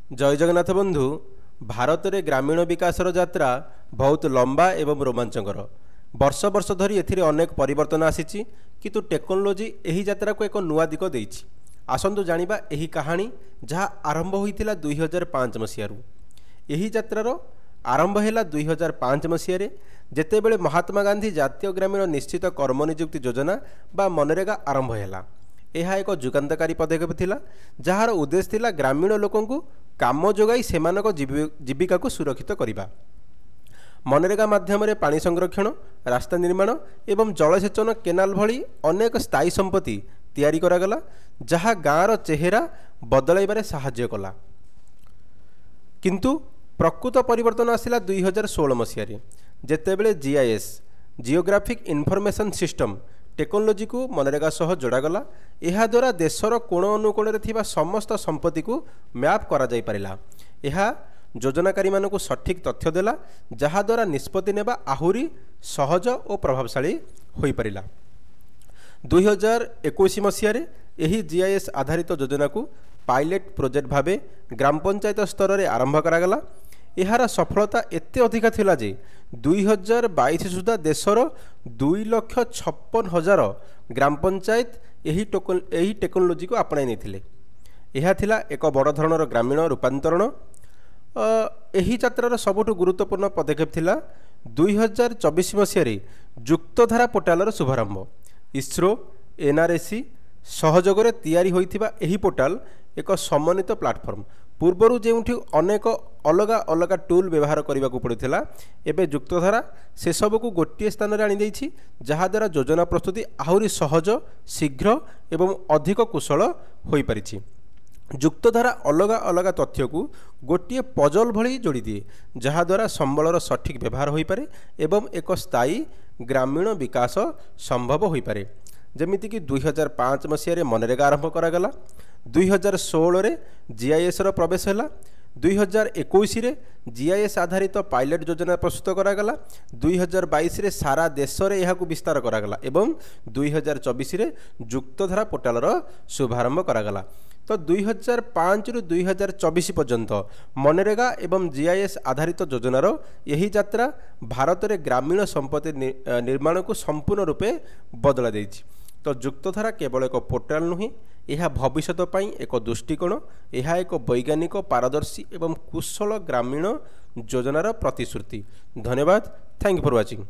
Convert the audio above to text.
जय जगन्नाथ बंधु। भारत में ग्रामीण विकासर यात्रा बहुत लंबा एवं रोमांचकर। वर्ष वर्ष धरी एथिरे अनेक परिवर्तन आसीछि, किंतु टेक्नोलोजी एही यात्रा को एक नुआ दिक देइछि। आसंतु जानिबा एही कहानी जहाँ आरंभ होइतिला 2005 मसीहारू। एही यात्रार आरंभ हैला 2005 मसीहारे, जेतेबेले महात्मा गांधी जातीय ग्रामीण निश्चित कर्म नियुक्ति योजना बा मनरेगा आरंभ हैला। यह एक जुगान्तकारी पदक्षेप थिला, जहार उद्देश्य थिला ग्रामीण लोकंकु काम जोगाई सेमानक जीविका को सुरक्षित करिबा। मनरेगा माध्यम रे पानी संरक्षण, रास्ता निर्माण एवं जलसेचन केनाल भली अनेक स्थायी संपत्ति तैयारी करागला, जहा गाँर चेहरा बदलाइबारे साहाय्य कला। किंतु प्रकृत परिवर्तन आसिला 2016 मसीहारे, जेतेबेले GIS geographic information system technology को मनरेगा सह जोड़ागला। यह द्वारा देशर कोण अनुकोण थिबा समस्त संपत्ति को मैप करा जाई परिला। यह योजनाकारी मानकु सठिक तथ्य देला, जहा द्वारा निष्पत्ति नेबा आहुरी सहज और प्रभावशाली होई परिला। 2021 मसीहारे एही जीआईएस आधारित योजना को पायलट प्रोजेक्ट भावे ग्राम पंचायत स्तर में आरंभ करागला। यार सफलता एते अधिका थिला जे 2022 सुधा देशर 2,56,000 ग्राम पंचायत एही टेक्नोलोजी को अपनाई नेथिले। यह थिला एक बड़ धरणर ग्रामीण रूपांतरण। एही यात्रार सबुठु गुरुत्वपूर्ण पदक्षेप थिला 2024 मसीहारे युक्तधारा पोर्टालर शुभारंभ। इसरो एनआरएसी सहयोगरे तैयारी होइथिबा एही पोर्टाल एक समन्वित प्लाटफर्म। पूर्वर जेउठी अनेक अलग अलग टूल व्यवहार करने को पड़ूला, एवं युक्तधारा से सब को गोटे स्थान में आनी देछि, जहा द्वारा योजना प्रस्तुति आहुरी सहज, शीघ्र एवं अधिक कुशल हो पारिछि। युक्तधारा अलग अलग तथ्य को गोटे पजल भली जोड़ी दिए, जहा द्वारा संबलर सठिक व्यवहार हो पारे एवं एक स्थायी ग्रामीण विकास संभव हो पारे। जमितिक 2005 मसीह मनरेगा आरंभ करागला, 2016 रे जीआईएस रो प्रवेश हैला, 2021 रे जीआईएस आधारित पायलट योजना प्रस्तुत करागला, 2022 रे सारा देश रे यहाकू विस्तार करागला एवं 2024 रे युक्तधारा पोर्टाल रो शुभारंभ करागला। तो 2005 रु 2024 पर्यंत मनरेगा एवं जीआईएस आधारित योजनार यही यात्रा भारत रे ग्रामीण संपत्ति निर्माण को संपूर्ण रूपे बदला देइछि। तो युक्तधारा केवल एक पोर्टाल नुहे, यह भविष्यत पई एक दृष्टिकोण, यह एक वैज्ञानिक पारदर्शी एवं कुशल ग्रामीण योजनार प्रतिश्रुति। धन्यवाद। Thank you for watching.